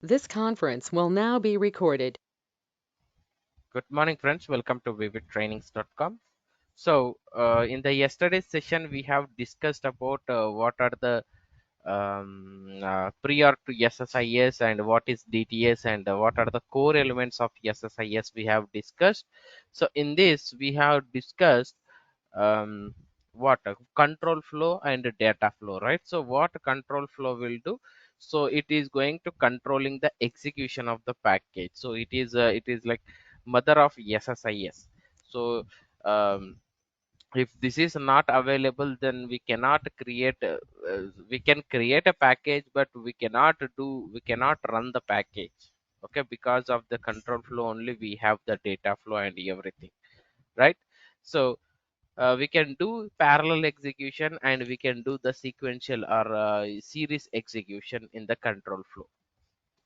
This conference will now be recorded. Good morning, friends. Welcome to vividtrainings.com. So, in the yesterday's session, we have discussed about what are the prior to SSIS and what is DTS and what are the core elements of SSIS we have discussed. So, in this, we have discussed what control flow and data flow, right? So, what control flow will do? So, it is going to controlling the execution of the package. So, it is like mother of SSIS. So, um, if this is not available, then we can create a package, but we cannot run the package. Okay, because of the control flow only we have the data flow and everything, right? So we can do parallel execution and we can do the sequential or series execution in the control flow,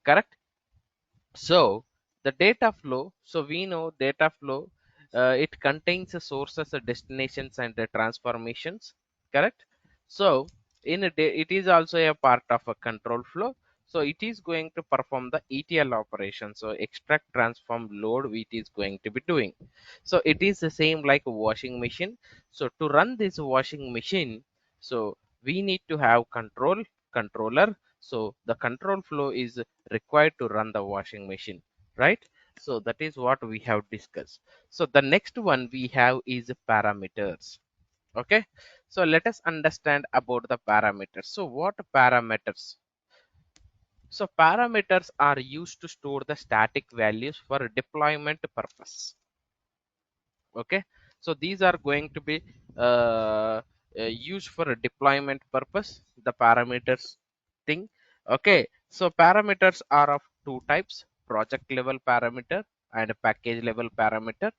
correct? So the data flow, so we know data flow, it contains the sources, the destinations, and the transformations, correct? So it is also a part of a control flow. So it is going to perform the ETL operation. So extract, transform, load, it is going to be doing. So it is the same like a washing machine. So to run this washing machine, so we need to have controller. So the control flow is required to run the washing machine, right? So that is what we have discussed. So the next one we have is parameters. Okay, so let us understand about the parameters. So what parameters? So parameters are used to store the static values for deployment purpose. Okay, so these are going to be used for a deployment purpose, the parameters thing. Okay, so parameters are of two types: project level parameter and a package level parameter.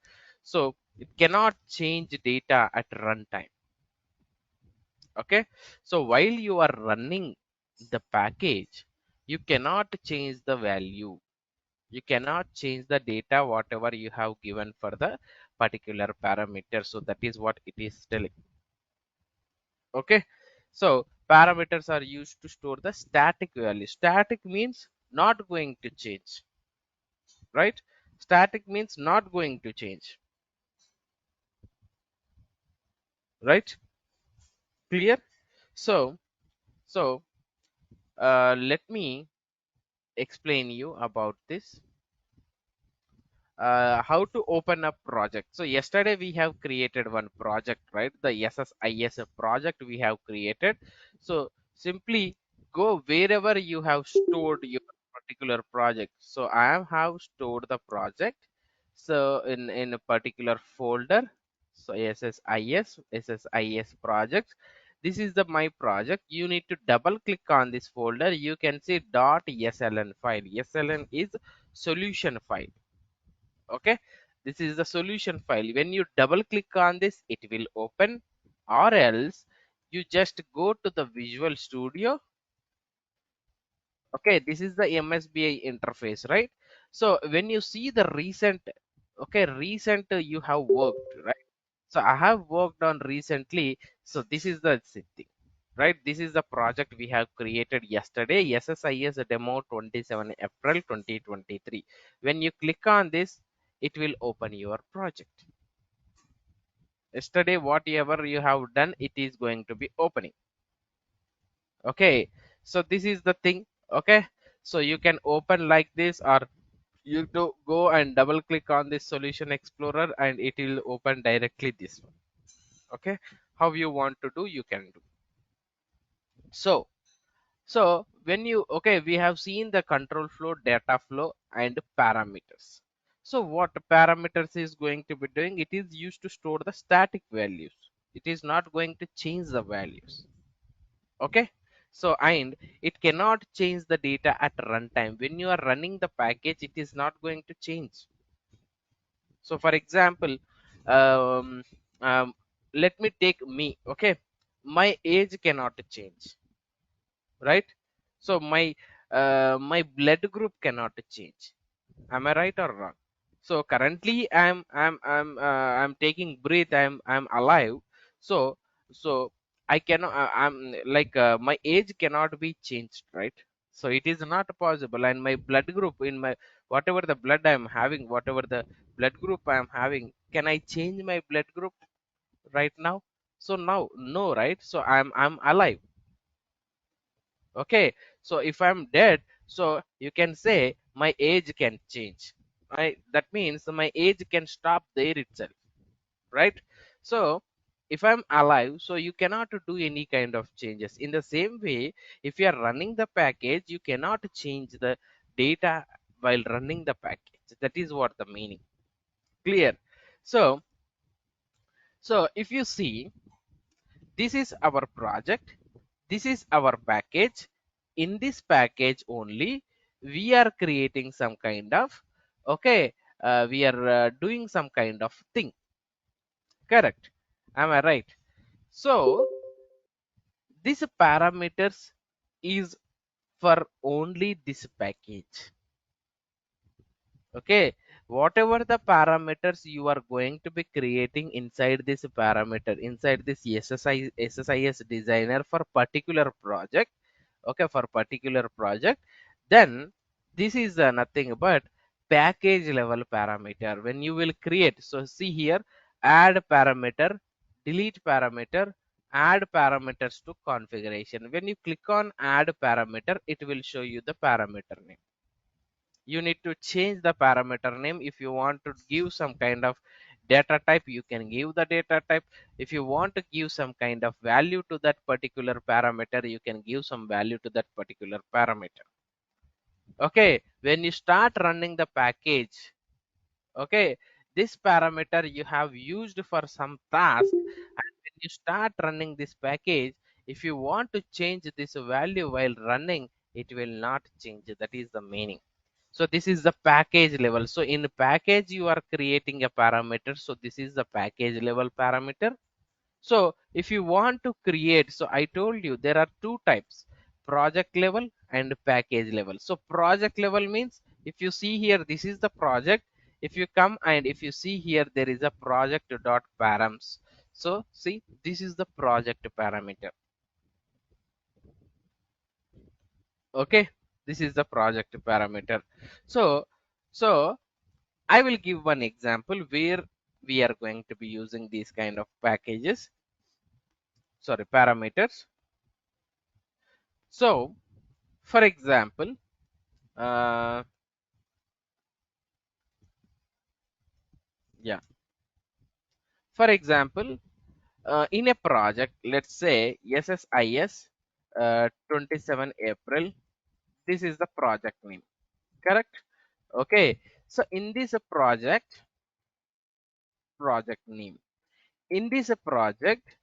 So it cannot change data at runtime. Okay, so while you are running the package, you cannot change the value, you cannot change the data whatever you have given for the particular parameter. So that is what it is telling. Okay, so parameters are used to store the static value. Static means not going to change, right? Static means not going to change, right? Clear? So let me explain you about this, how to open a project. So yesterday we have created one project, right? The SSIS project we have created. So simply go wherever you have stored your particular project. So have stored the project. So in a particular folder. So SSIS projects. This is the my project. You need to double click on this folder. You can see .sln file. SLN is solution file. Okay, this is the solution file. When you double click on this, it will open, or else you just go to the Visual Studio. Okay, this is the MSBI interface, right? So when you see the recent, okay, recent you have worked, right? So I have worked on recently. So this is the thing, right? This is the project we have created yesterday, SSIS demo 27 April 2023. When you click on this, it will open your project. Yesterday whatever you have done, it is going to be opening. Okay, so this is the thing. Okay, so you can open like this, or you do go and double click on this solution explorer and it will open directly this one. Okay, how you want to do, you can do. So when you, okay, we have seen the control flow, data flow, and parameters. So what parameters is going to be doing? It is used to store the static values. It is not going to change the values. Okay, so and it cannot change the data at runtime. When you are running the package, it is not going to change. So for example, um, um, let me take me. Okay, my age cannot change, right? So my blood group cannot change. Am I right or wrong? So currently I'm taking breath, I'm alive. So so I cannot, I'm like, my age cannot be changed, right? So it is not possible. And my blood group in my whatever the blood I am having, whatever the blood group I am having, can I change my blood group right now? So now, no, right? So I'm alive. Okay. So if I'm dead, so you can say my age can change. That means my age can stop there itself, right? So if I'm alive, so you cannot do any kind of changes. In the same way, if you are running the package, you cannot change the data while running the package. That is what the meaning. Clear? So if you see, this is our project, this is our package. In this package only, we are creating some kind of, okay, we are doing some kind of thing. Correct? Am I right? So these parameters is for only this package. Okay, whatever the parameters you are going to be creating inside this parameter, inside this SSIS designer for particular project, okay, for particular project, then this is nothing but package level parameter. When you will create, so see here, add parameter, delete parameter, add parameters to configuration. When you click on add parameter, it will show you the parameter name. You need to change the parameter name. If you want to give some kind of data type, you can give the data type. If you want to give some kind of value to that particular parameter, you can give some value to that particular parameter. Okay, when you start running the package, okay, this parameter you have used for some task, and when you start running this package, if you want to change this value while running, it will not change. That is the meaning. So this is the package level. So in package you are creating a parameter, so this is the package level parameter. So if you want to create, so I told you there are two types, project level and package level. So project level means, if you see here, this is the project. If you come and if you see here, there is a project dot params. So see, this is the project parameter. Okay, this is the project parameter. So so I will give one example where we are going to be using these kind of packages, sorry, parameters. So for example, uh, yeah, for example, in a project, let's say SSIS 27 April, this is the project name, correct? Okay, so in this project name, in this project,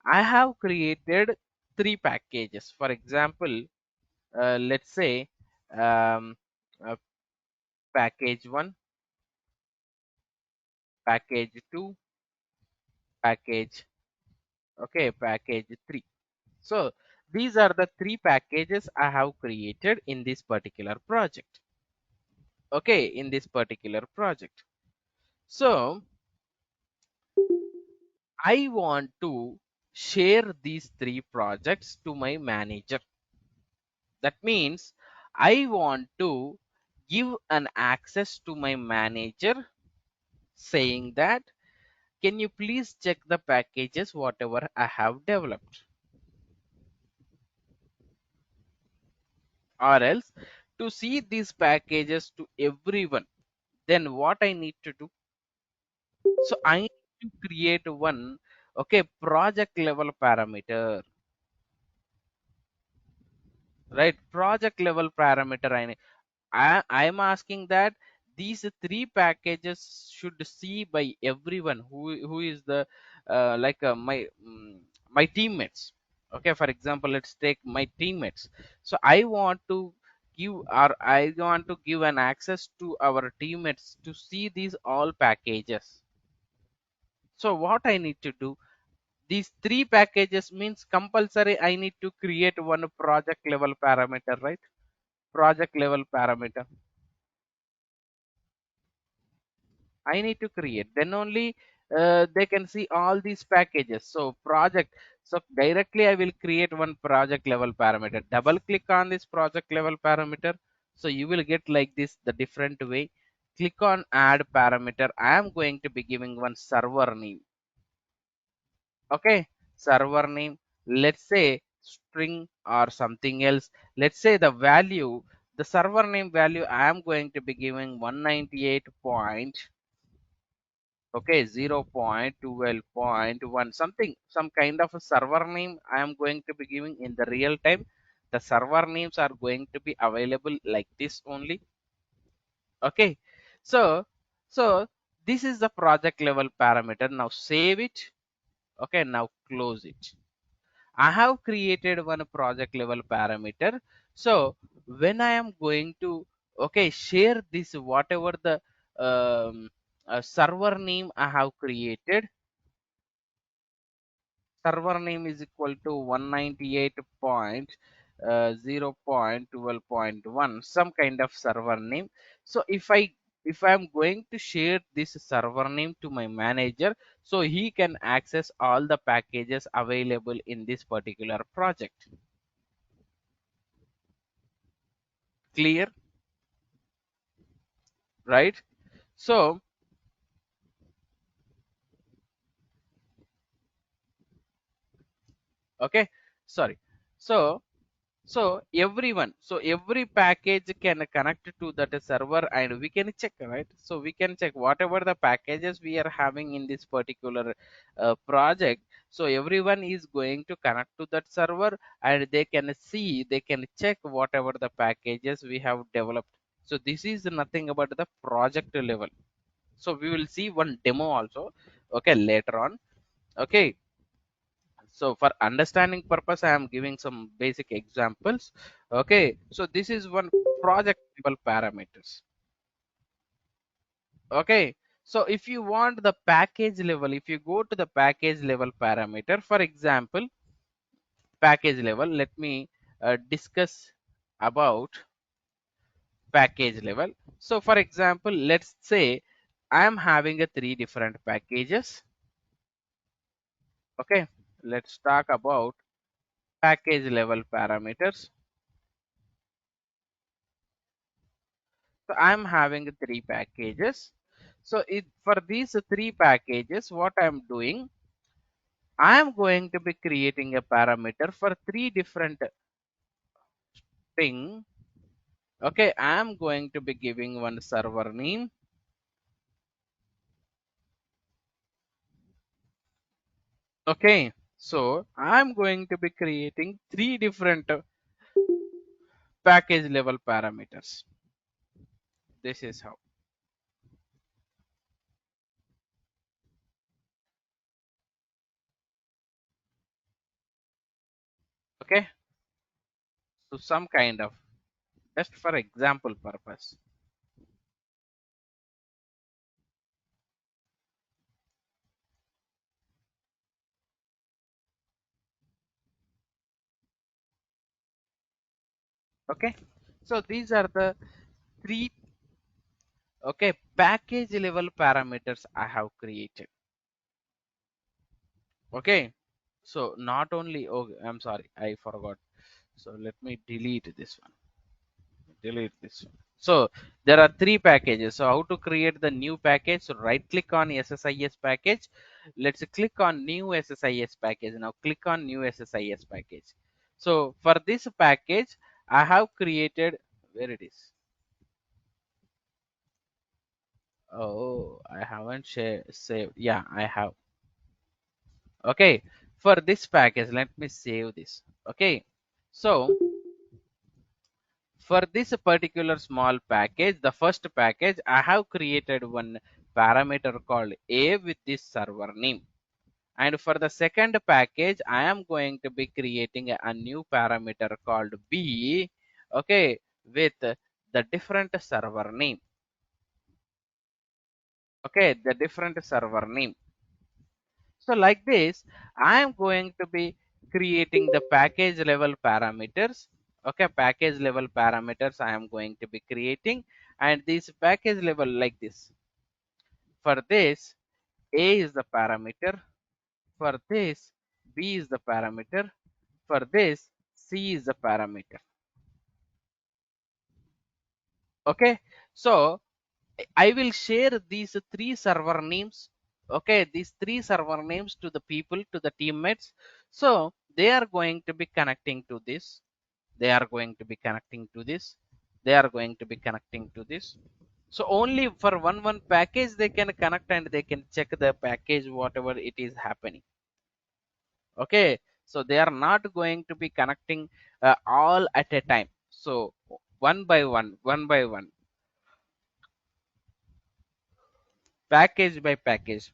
I have created three packages. For example, let's say um, uh, package 1, package 2, package, okay, package 3. So these are the three packages I have created in this particular project. Okay, in this particular project. So I want to share these three projects to my manager. That means I want to give an access to my manager, saying that, can you please check the packages whatever I have developed, or else to see these packages to everyone, then what I need to do? So I need to create one, okay, project level parameter, right? Project level parameter. I am asking that these three packages should see by everyone who is the my teammates. Okay, for example, let's take my teammates. So I want to give, or I want to give an access to our teammates to see these all packages. So what I need to do? These three packages means compulsory I need to create one project level parameter, right? Project level parameter. I need to create. Then only they can see all these packages. So project, so directly I will create one project level parameter, double click on this project level parameter. So you will get like this, the different way. Click on add parameter. I am going to be giving one server name. Okay, server name, let's say string or something else. Let's say the value, the server name value I am going to be giving 198 point, okay, 0.12.1, something, some kind of a server name I am going to be giving in the real time. The server names are going to be available like this only. Okay, so so this is the project level parameter. Now save it. Okay, now close it. I have created one project level parameter. So when I am going to, okay, share this, whatever the um, server name I have created, server name is equal to 198.0.12.1, some kind of server name. So if I'm going to share this server name to my manager, so he can access all the packages available in this particular project. Clear, right? So okay, sorry. So everyone, so every package can connect to that server and we can check, right? So we can check whatever the packages we are having in this particular project. So everyone is going to connect to that server and they can see, they can check whatever the packages we have developed. So this is nothing about the project level. So we will see one demo also, okay, later on. Okay, so for understanding purpose I am giving some basic examples. Okay, so this is one project level parameters. Okay, so if you want the package level, if you go to the package level parameter, for example, package level, let me discuss about package level. So for example, let's say I am having a three different packages. Okay, let's talk about package level parameters. So I'm having three packages. So for these three packages, what I'm doing, I am going to be creating a parameter for three different thing. Okay, I am going to be giving one server name. Okay, so I'm going to be creating three different package level parameters. This is how. Okay, so some kind of, just for example purpose. Okay, so these are the three, okay, package level parameters I have created. Okay, so not only, oh, I'm sorry, I forgot. So let me delete this one. Delete this one. So there are three packages. So how to create the new package? So right click on SSIS package. Let's click on new SSIS package. Now click on new SSIS package. So for this package, I have created, where it is. Oh, I haven't saved. Yeah, I have. Okay, for this package, let me save this. Okay, so for this particular small package, the first package, I have created one parameter called a with this server name. And for the second package, I am going to be creating a new parameter called b, okay, with the different server name. Okay, the different server name. So like this, I am going to be creating the package level parameters. Okay, package level parameters I am going to be creating, and this package level like this. For this, A is the parameter, for this B is the parameter, for this C is the parameter. Okay, so I will share these three server names. Okay, these three server names to the people, to the teammates. So they are going to be connecting to this. They are going to be connecting to this. They are going to be connecting to this. So only for one package they can connect and they can check the package whatever it is happening. Okay, so they are not going to be connecting all at a time. So one by one, package by package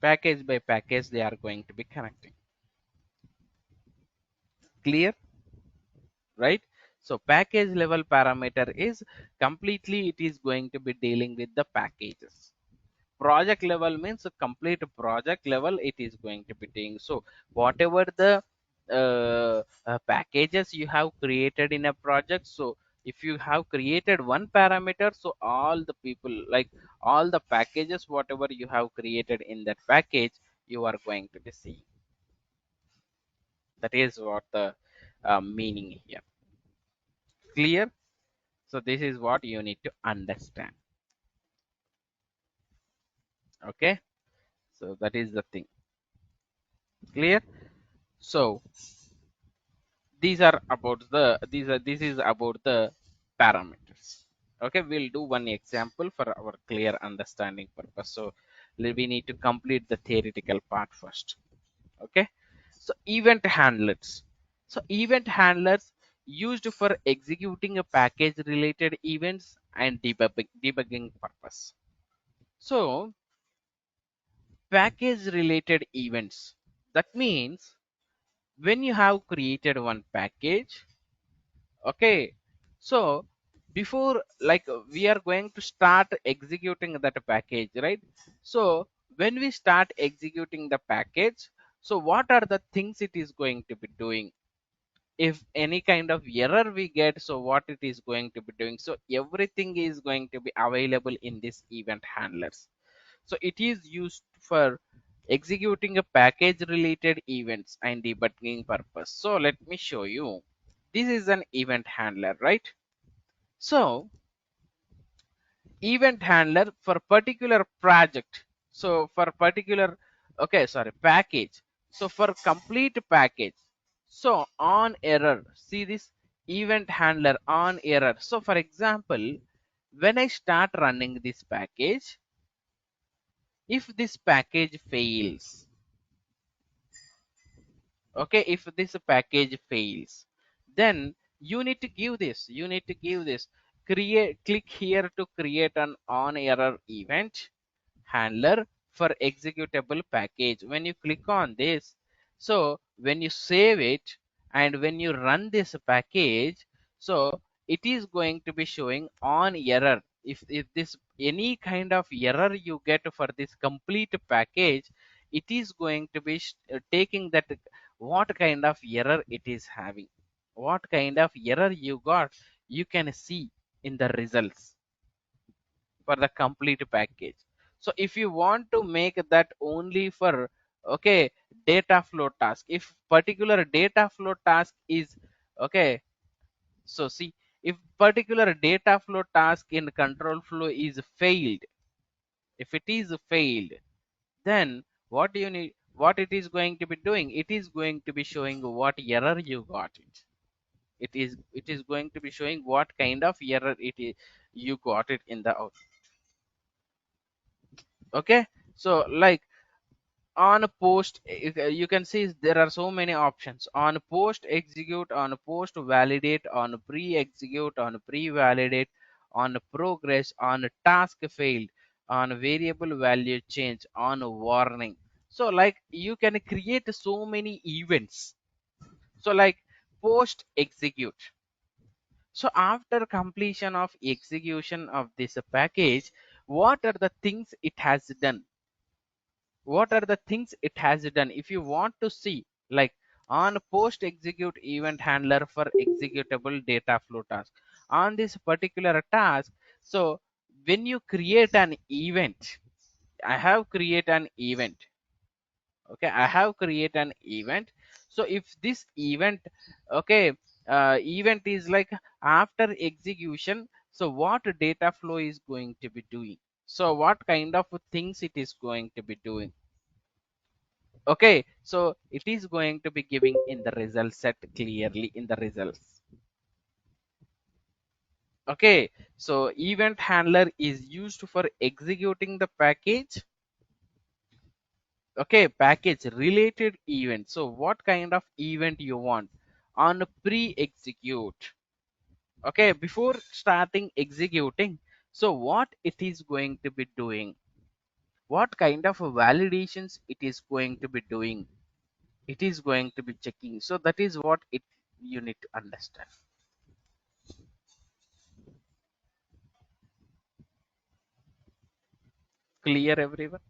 they are going to be connecting. Clear, right? So package level parameter is completely it is going to be dealing with the packages. Project level means a complete project level it is going to be doing. So whatever the packages you have created in a project, so if you have created one parameter, so all the people, like all the packages whatever you have created in that package, you are going to be seeing. That is what the meaning here. Clear? So this is what you need to understand. Okay, so that is the thing. Clear? So this is about the parameters. Okay, we'll do one example for our clear understanding purpose. So we need to complete the theoretical part first. Okay, so event handlers. So event handlers used for executing a package related events and debugging purpose. So package related events, that means when you have created one package. Okay, so before, like we are going to start executing that package, right? So when we start executing the package, so what are the things it is going to be doing? If any kind of error we get, so what it is going to be doing? So everything is going to be available in this event handlers. So it is used for executing a package related events and debugging purpose. So let me show you. This is an event handler, right? So event handler for particular project. So for particular, okay, sorry, package. So for complete package. So on error, see this event handler on error. So for example, when I start running this package, if this package fails, okay, if this package fails, then you need to give this, create, click here to create an on error event handler for executable package. When you click on this, so when you save it and when you run this package, so it is going to be showing on error. If this any kind of error you get for this complete package, it is going to be taking that what kind of error it is having, what kind of error you got, you can see in the results for the complete package. So if you want to make that only for, okay, data flow task, if particular data flow task is, okay, so see, if particular data flow task in control flow is failed, if it is failed, then what do you need, what it is going to be doing, it is going to be showing what error you got it. It is going to be showing what kind of error it is you got it in the out. Okay, so like on post, you can see there are so many options: on post execute, on post validate, on pre execute, on pre validate, on progress, on task failed, on variable value change, on warning. So like you can create so many events. So like post execute, so after completion of execution of this package, what are the things it has done, what are the things it has done? If you want to see, like on post execute event handler for executable data flow task, on this particular task, so when you create an event, I have created an event, Okay, I have create an event. So if this event, okay, event is like after execution, so what data flow is going to be doing, so what kind of things it is going to be doing. Okay, so it is going to be giving in the result set clearly in the results. Okay, so event handler is used for executing the package. Okay, package related event. So what kind of event you want on pre-execute. Okay, before starting executing, so what it is going to be doing, what kind of validations it is going to be doing, it is going to be checking. So that is what it you need to understand. Clear everyone?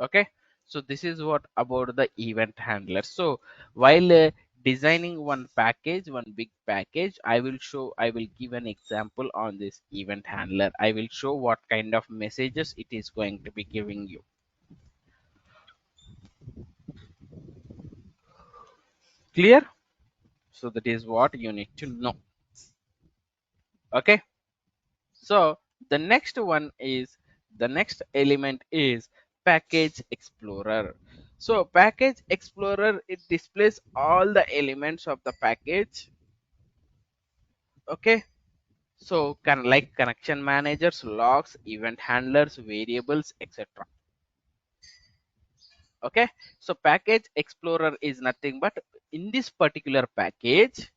Okay, so this is what about the event handler. So while designing one package, one big package, I will give an example on this event handler. I will show what kind of messages it is going to be giving you. Clear? So that is what you need to know. Okay, so the next one is, the next element is package explorer. So package explorer, it displays all the elements of the package. Okay, so can like connection managers, logs, event handlers, variables, etc. Okay, so package explorer is nothing but in this particular package,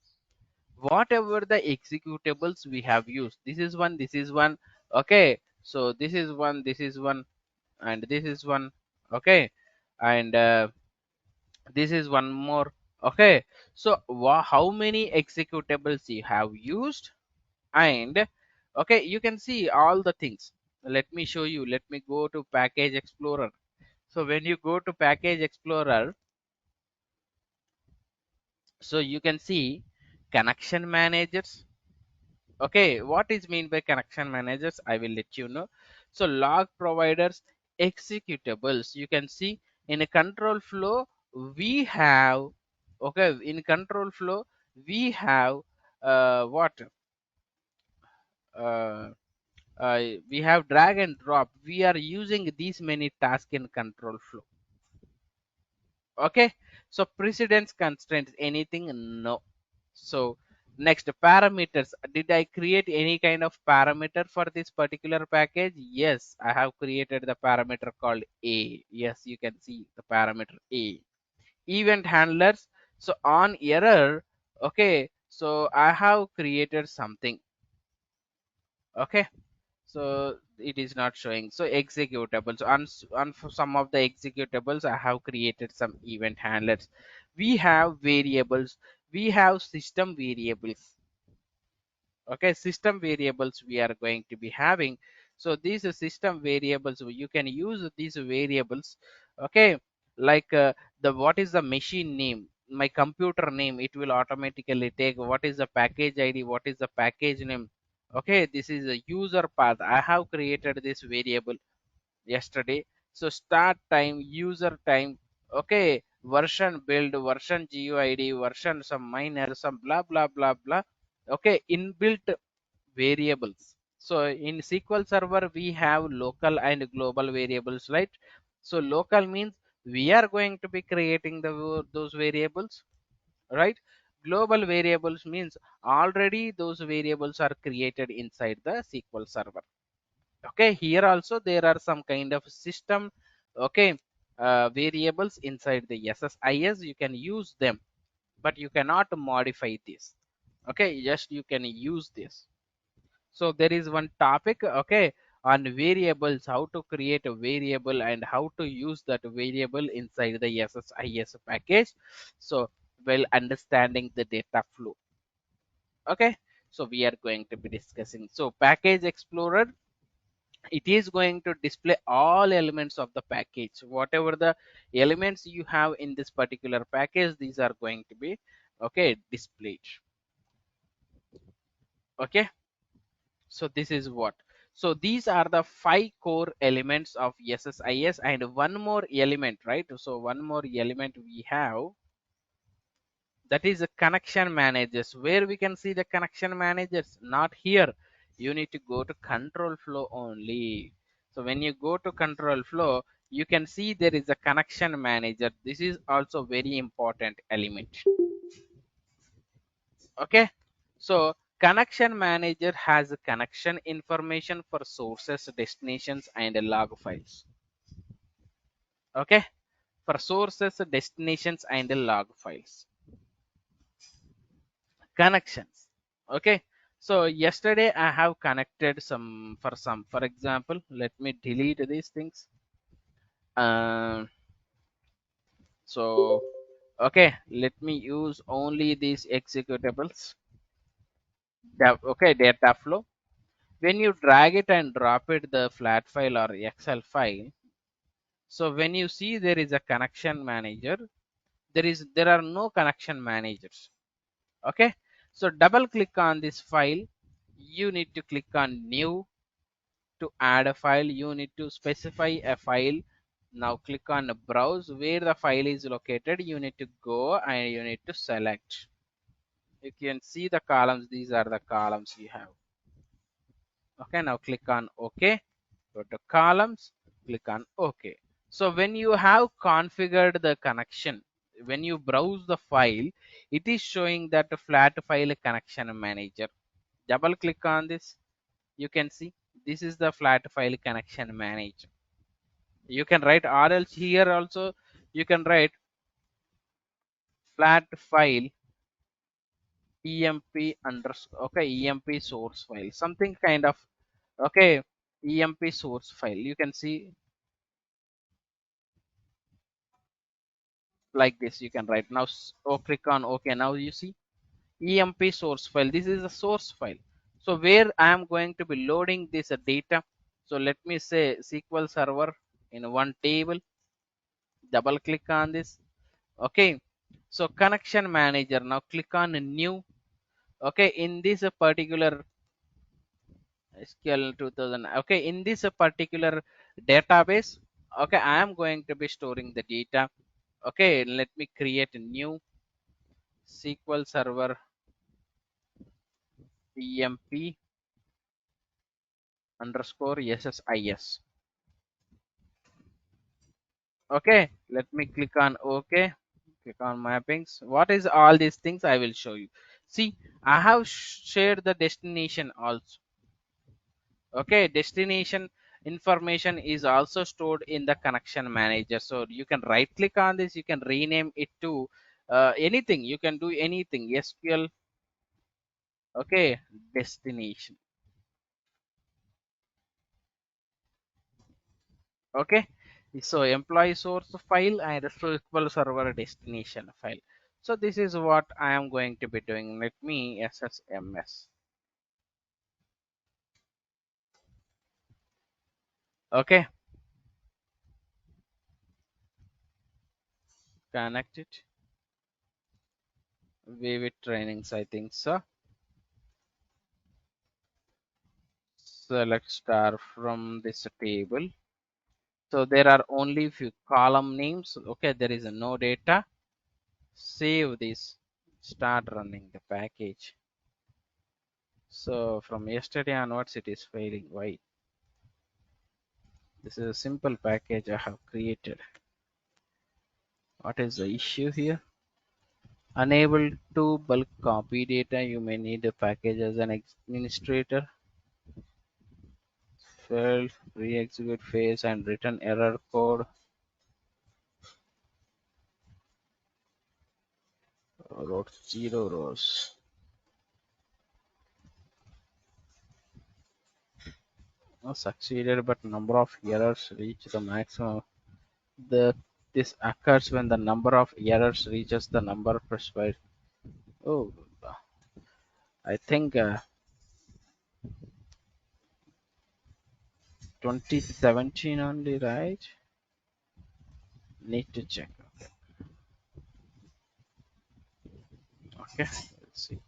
whatever the executables we have used, this is one, this is one. Okay, so this is one, this is one, and this is one. Okay, and this is one more. Okay, so how many executables you have used, and okay, you can see all the things. Let me show you. Let me go to package explorer. So when you go to package explorer, so you can see connection managers. Okay, what is mean by connection managers, I will let you know. So log providers, executables, you can see in a control flow we have, okay, in control flow we have what uh, we have drag and drop. We are using these many tasks in control flow. Okay, so precedence constraints, anything, no. So next, parameters, did I create any kind of parameter for this particular package? Yes, I have created the parameter called a. Yes, you can see the parameter a. Event handlers, so on error, okay, so I have created something. Okay, so it is not showing. So executables, on for some of the executables I have created some event handlers. We have variables, we have system variables. Okay, system variables we are going to be having. So these system variables, you can use these variables. Okay, like the what is the machine name, my computer name, it will automatically take what is the package id, what is the package name. Okay, this is a user path, I have created this variable yesterday. So start time, user time, okay, version build, version guid, version some minor, some blah blah blah blah. Okay, inbuilt variables. So in SQL Server we have local and global variables, right? So local means we are going to be creating those variables, right? Global variables means already those variables are created inside the SQL Server. Okay, here also there are some kind of system, okay, variables inside the SSIS. You can use them, but you cannot modify this. Okay, just you can use this. So there is one topic, okay, on variables, how to create a variable and how to use that variable inside the SSIS package. So well understanding the data flow. Okay, so we are going to be discussing. So package explorer, it is going to display all elements of the package. Whatever the elements you have in this particular package, these are going to be, okay, displayed. Okay, so this is what. So these are the 5 core elements of SSIS, and one more element, right? So one more element we have, that is the connection managers. Where we can see the connection managers? Not here. You need to go to control flow only. So when you go to control flow, you can see there is a connection manager. This is also very important element. Okay, so connection manager has a connection information for sources, destinations, and log files. Okay, for sources, destinations, and log files. Connections. Okay, so yesterday I have connected some, for example, let me delete these things. So okay, let me use only these executables. Okay, data flow. When you drag it and drop it the flat file or Excel file, so when you see there is a connection manager, there are no connection managers. Okay, so double click on this file. You need to click on new. To add a file, you need to specify a file. Now click on browse. Where the file is located, you need to go and you need to select. You can see the columns. These are the columns you have. Okay, now click on OK. Go to columns, click on OK. So when you have configured the connection, when you browse the file, it is showing that the flat file connection manager. Double click on this. You can see this is the flat file connection manager. You can write, or else here also you can write flat file emp underscore, okay, emp source file, something kind of, okay, emp source file. You can see like this. You can write now. Oh, click on OK. Now you see emp source file. This is a source file. So where I am going to be loading this data, so let me say SQL server in one table. Double click on this. Okay, so connection manager. Now click on new. Okay, in this particular SQL 2000. Okay, in this particular database, okay, I am going to be storing the data. Okay, let me create a new SQL server emp underscore SSIS. Okay, let me click on OK. Click on mappings. What is all these things? I will show you. See, I have shared the destination also. Okay, destination information is also stored in the connection manager. So you can right click on this. You can rename it to anything. You can do anything. SQL. Okay, destination. Okay, so employee source file and SQL server destination file. So this is what I am going to be doing. Let me SSMS. Okay, connect it. Vivid trainings, I think so. Select star from this table. So there are only few column names. Okay, there is no data. Save this. Start running the package. So from yesterday onwards, it is failing. Why? This is a simple package I have created. What is the issue here? Unable to bulk copy data. You may need a package as an administrator. Failed re-execute phase and return error code. Wrote 0 rows. Succeeded, but number of errors reach the maximum. The This occurs when the number of errors reaches the number prescribed. Oh, I think 2017 only, right? Need to check. Okay, let's see.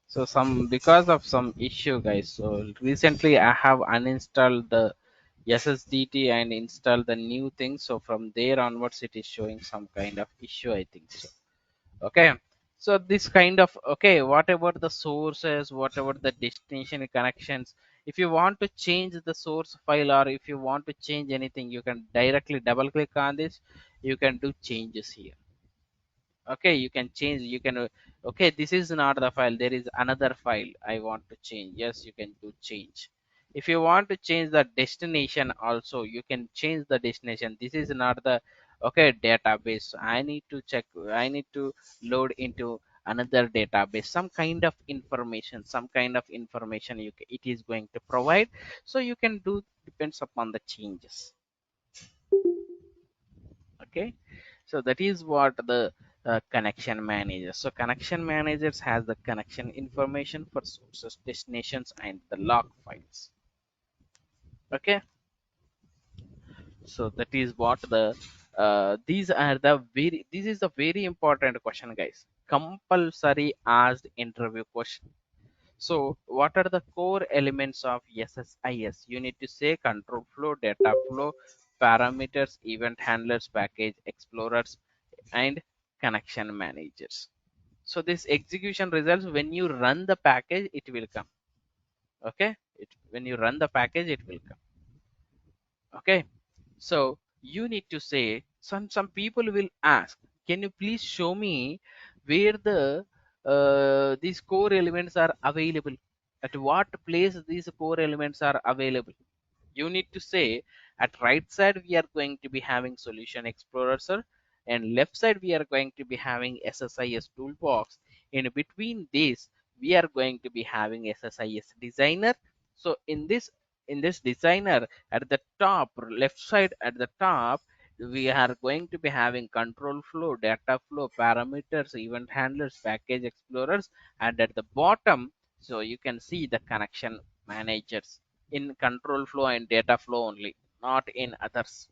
So some because of some issue, guys. So recently I have uninstalled the SSDT and installed the new thing. So from there onwards, it is showing some kind of issue, I think so. Okay. So this kind of okay, whatever the sources, whatever the destination connections, if you want to change the source file or if you want to change anything, you can directly double click on this. You can do changes here. Okay, you can change, you can okay, this is not the file, there is another file I want to change. Yes, you can do change. If you want to change the destination also, you can change the destination. This is not the okay database, I need to check, I need to load into another database, some kind of information, it is going to provide. So you can do, depends upon the changes. Okay, so that is what the connection manager. So connection managers has the connection information for sources, destinations, and the log files. Okay, so that is what the these are the very, this is a very important question, guys, compulsory asked interview question. So what are the core elements of SSIS? You need to say control flow, data flow, parameters, event handlers, package explorers, and connection managers. So this execution results when you run the package, it will come. Okay, when you run the package, it will come. Okay, so you need to say, some people will ask, can you please show me where the these core elements are available, at what place these core elements are available. You need to say, at right side we are going to be having solution explorer, sir, and left side we are going to be having SSIS toolbox. In between this we are going to be having SSIS designer. So in this designer, at the top left side, at the top we are going to be having control flow, data flow, parameters, event handlers, package explorers, and at the bottom, so you can see the connection managers in control flow and data flow only, not in others.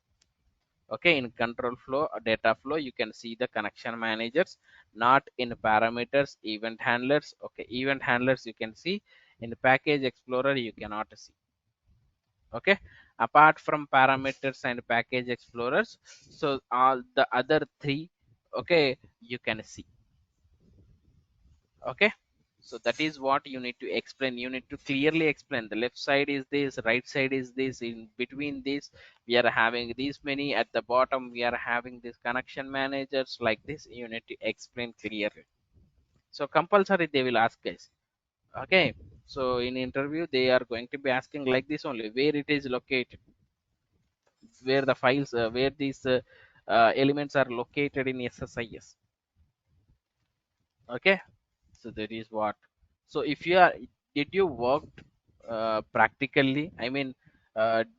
Okay, in control flow or data flow you can see the connection managers, not in parameters, event handlers. Okay, event handlers you can see, in package explorer you cannot see. Okay, apart from parameters and package explorers, so all the other three, okay, you can see. Okay, so that is what you need to explain, you need to clearly explain, the left side is this, right side is this, in between this we are having these many, at the bottom we are having these connection managers, like this you need to explain clearly. So compulsory they will ask, guys. Okay, so in interview they are going to be asking like this only, where it is located, where the files where these elements are located in SSIS. Okay, so that is what. So if you are, did you worked practically, I mean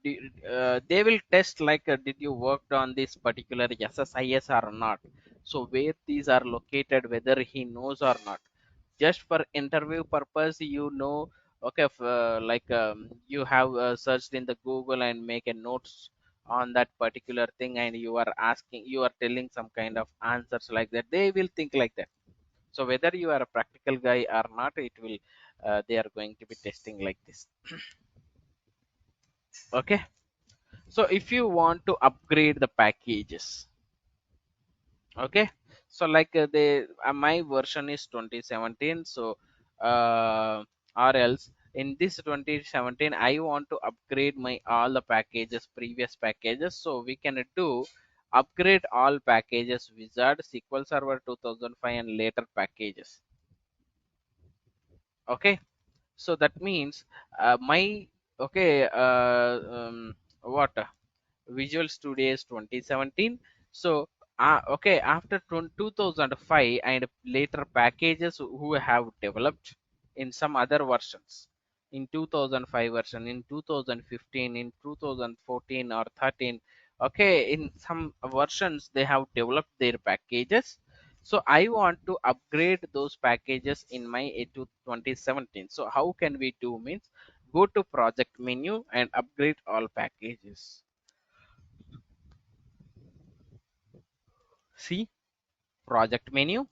they will test like did you worked on this particular SSIS or not. So where these are located, whether he knows or not, just for interview purpose, you know. Okay, if, like you have searched in the Google and make a notes on that particular thing, and you are asking, you are telling some kind of answers like that, they will think like that. So whether you are a practical guy or not, it will they are going to be testing like this. Okay, so if you want to upgrade the packages, okay, so like they my version is 2017, so or else in this 2017 I want to upgrade my all the packages, previous packages, so we can do upgrade all packages wizard, SQL Server 2005 and later packages. Okay, so that means my okay what Visual Studios 2017. So okay, after 2005 and later packages who have developed in some other versions, in 2005 version, in 2015, in 2014 or 13, okay, in some versions they have developed their packages. So I want to upgrade those packages in my 2017. So how can we do means, go to project menu and upgrade all packages. See, project menu,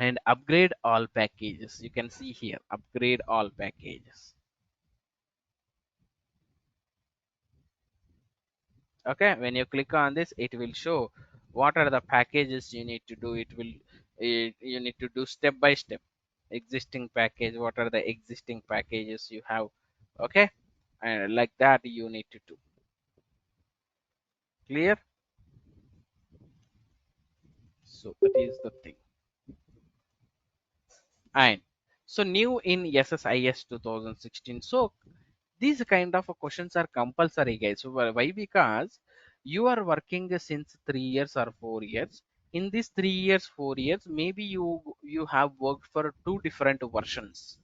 and upgrade all packages. You can see here, upgrade all packages. Okay, when you click on this, it will show what are the packages you need to do. You need to do step by step. Existing package, what are the existing packages you have? Okay, and like that you need to do. Clear? So that is the thing. And so new in SSIS 2016. So these kind of questions are compulsory, guys. So why? Because you are working since 3 years or 4 years. In these 3 years, 4 years, maybe you have worked for two different versions,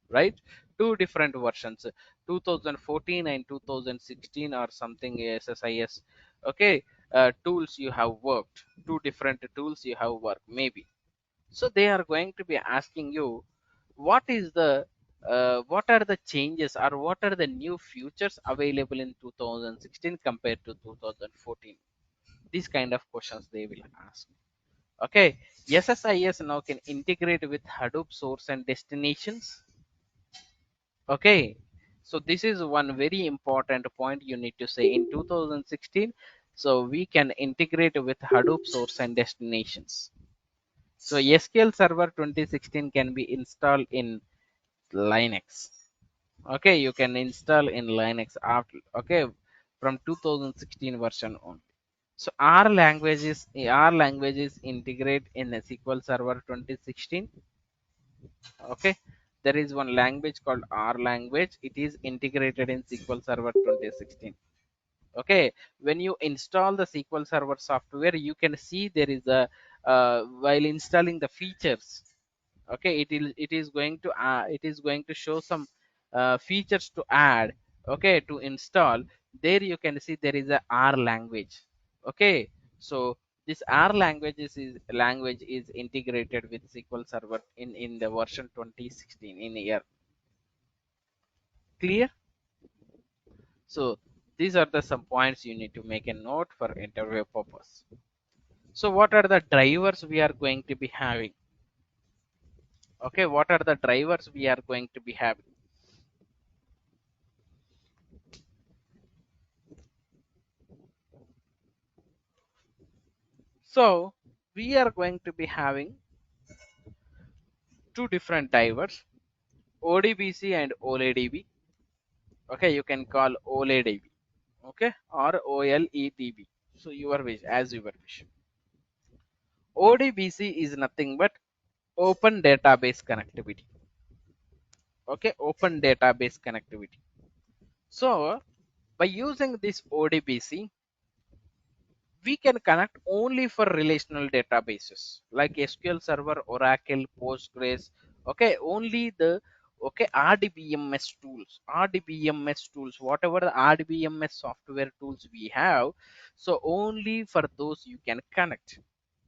right? Two different versions, 2014 and 2016 or something SSIS. Okay, tools you have worked, two different tools you have worked, maybe. So they are going to be asking you what is the what are the changes or what are the new features available in 2016 compared to 2014. These kind of questions they will ask. Okay, SSIS now can integrate with Hadoop source and destinations. Okay, so this is one very important point you need to say in 2016. So we can integrate with Hadoop source and destinations. So SQL Server 2016 can be installed in Linux. Okay, you can install in Linux after, okay, from 2016 version on. So R languages integrate in a SQL Server 2016. Okay, there is one language called R language. It is integrated in SQL Server 2016. Okay, when you install the SQL Server software, you can see there is a while installing the features. Okay, it is going to show some features to add, okay, to install. There you can see there is a R language. Okay, so this R language is integrated with SQL Server in the version 2016 in year. Clear? So these are the some points you need to make a note for interview purpose. So what are the drivers we are going to be having? Okay, what are the drivers we are going to be having? So we are going to be having two different drivers, ODBC and OLEDB. Okay, you can call OLEDB, okay, or OLEDB. So your wish, as your wish. ODBC is nothing but open database connectivity. Okay, open database connectivity. So by using this ODBC, we can connect only for relational databases like SQL Server, Oracle, Postgres. Okay, only the okay RDBMS tools, whatever the RDBMS software tools we have. So only for those you can connect.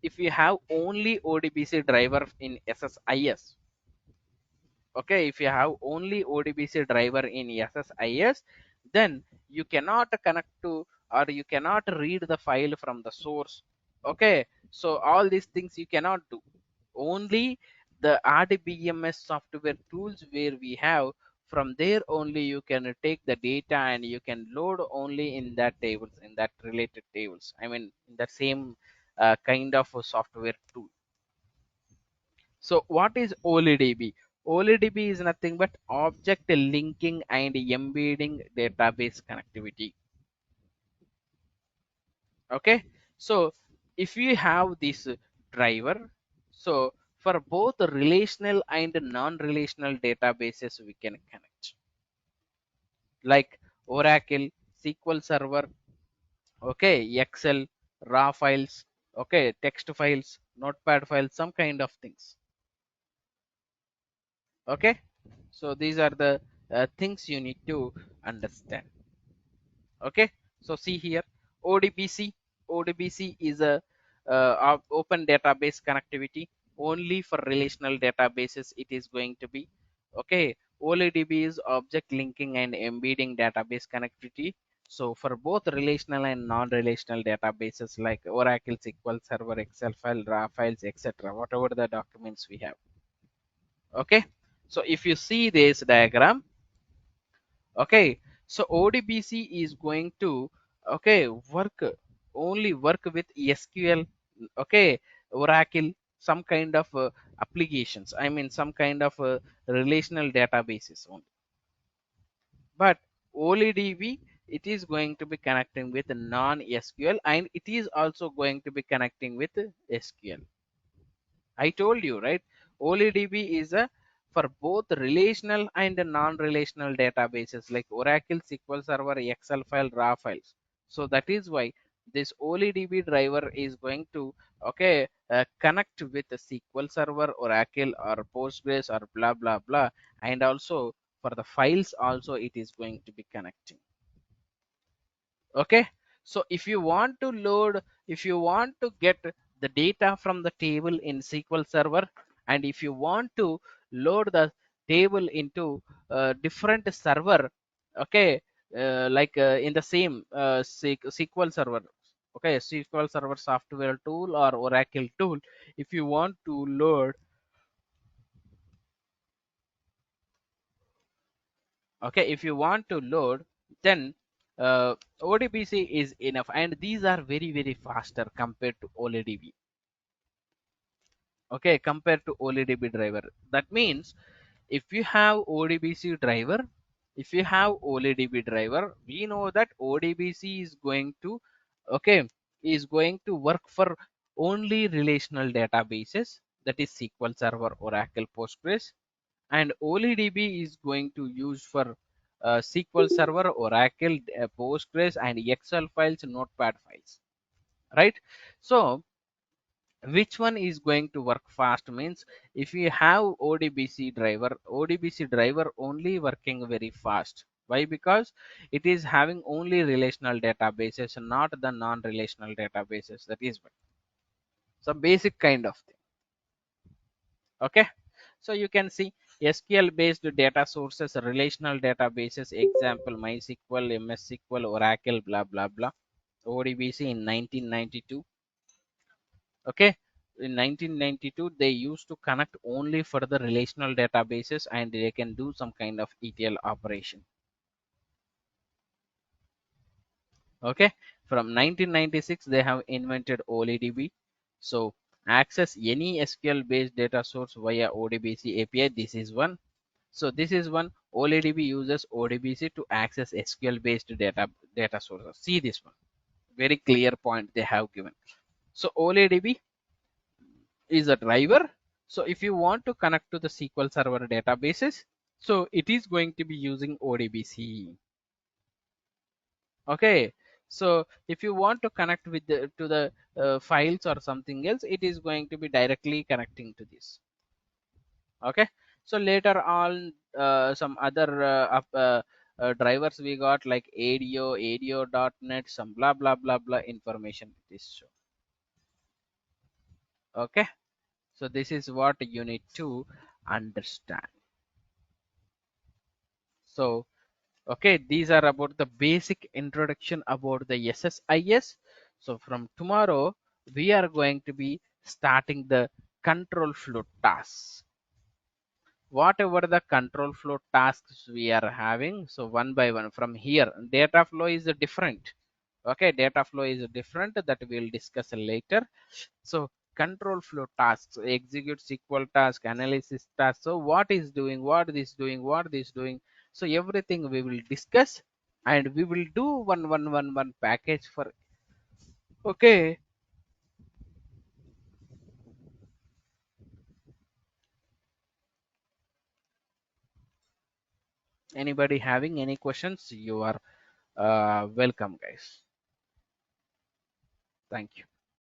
If you have only ODBC driver in SSIS, okay, if you have only ODBC driver in SSIS, then you cannot connect to or you cannot read the file from the source. Okay, so all these things you cannot do. Only the RDBMS software tools where we have, from there only you can take the data and you can load only in that tables, in that related tables, I mean in the same kind of a software tool. So what is OLEDB? OLEDB is nothing but object linking and embedding database connectivity. Okay, so if you have this driver, so for both relational and non-relational databases we can connect, like Oracle, SQL Server, okay, Excel, raw files, okay, text files, notepad files, some kind of things. Okay, so these are the things you need to understand. Okay, so see here, ODBC is a open database connectivity. Only for relational databases it is going to be. Okay, OLEDB is object linking and embedding database connectivity. So for both relational and non-relational databases like Oracle, SQL Server, Excel file, raw files, etc., whatever the documents we have. Okay, so if you see this diagram, okay, so ODBC is going to, okay, work with SQL, okay, Oracle, some kind of applications. I mean, some kind of relational databases only. But OLEDB, it is going to be connecting with non-SQL, and it is also going to be connecting with SQL. I told you, right? OLEDB is a for both relational and non-relational databases like Oracle, SQL Server, Excel file, raw files. So that is why this OLEDB driver is going to, okay, connect with the SQL Server, Oracle, or Postgres, or blah blah blah, and also for the files also it is going to be connecting. Okay, so if you want to load, if you want to get the data from the table in SQL Server, and if you want to load the table into different server, okay, like in the same SQL Server, okay, SQL Server software tool or Oracle tool, if you want to load, okay, if you want to load, then ODBC is enough, and these are very very faster compared to OLEDB. Okay, compared to OLEDB driver. That means if you have ODBC driver, if you have OLEDB driver, we know that ODBC is going to, okay, is going to work for only relational databases, that is SQL Server, Oracle, Postgres, and OLEDB is going to use for SQL Server, Oracle, Postgres, and Excel files, Notepad files, right? So which one is going to work fast means, if you have ODBC driver only working very fast. Why? Because it is having only relational databases, not the non-relational databases. That is some basic kind of thing. Okay, so you can see SQL based data sources, relational databases, example MySQL, MS SQL, Oracle, blah blah blah. ODBC in 1992. Okay, in 1992 they used to connect only for the relational databases, and they can do some kind of ETL operation. Okay, from 1996 they have invented OLEDB. So access any SQL based data source via ODBC API. This is one. So this is one. OLEDB uses ODBC to access SQL based data sources. See this one, very clear point they have given. So OLEDB is a driver. So if you want to connect to the SQL Server databases, so it is going to be using ODBC. Okay, so if you want to connect with to the files or something else, it is going to be directly connecting to this. Okay, so later on some other drivers we got like ADO.NET, some blah blah blah blah information it is shown. Okay, so this is what you need to understand. So okay, these are about the basic introduction about the SSIS. So from tomorrow we are going to be starting the control flow tasks. Whatever the control flow tasks we are having, so one by one from here, data flow is different. Okay, data flow is different, that we'll discuss later. So control flow tasks, execute SQL task, analysis task. So what is doing, what is doing, what is doing. So everything we will discuss, and we will do one package for. Okay, anybody having any questions, you are welcome guys. Thank you.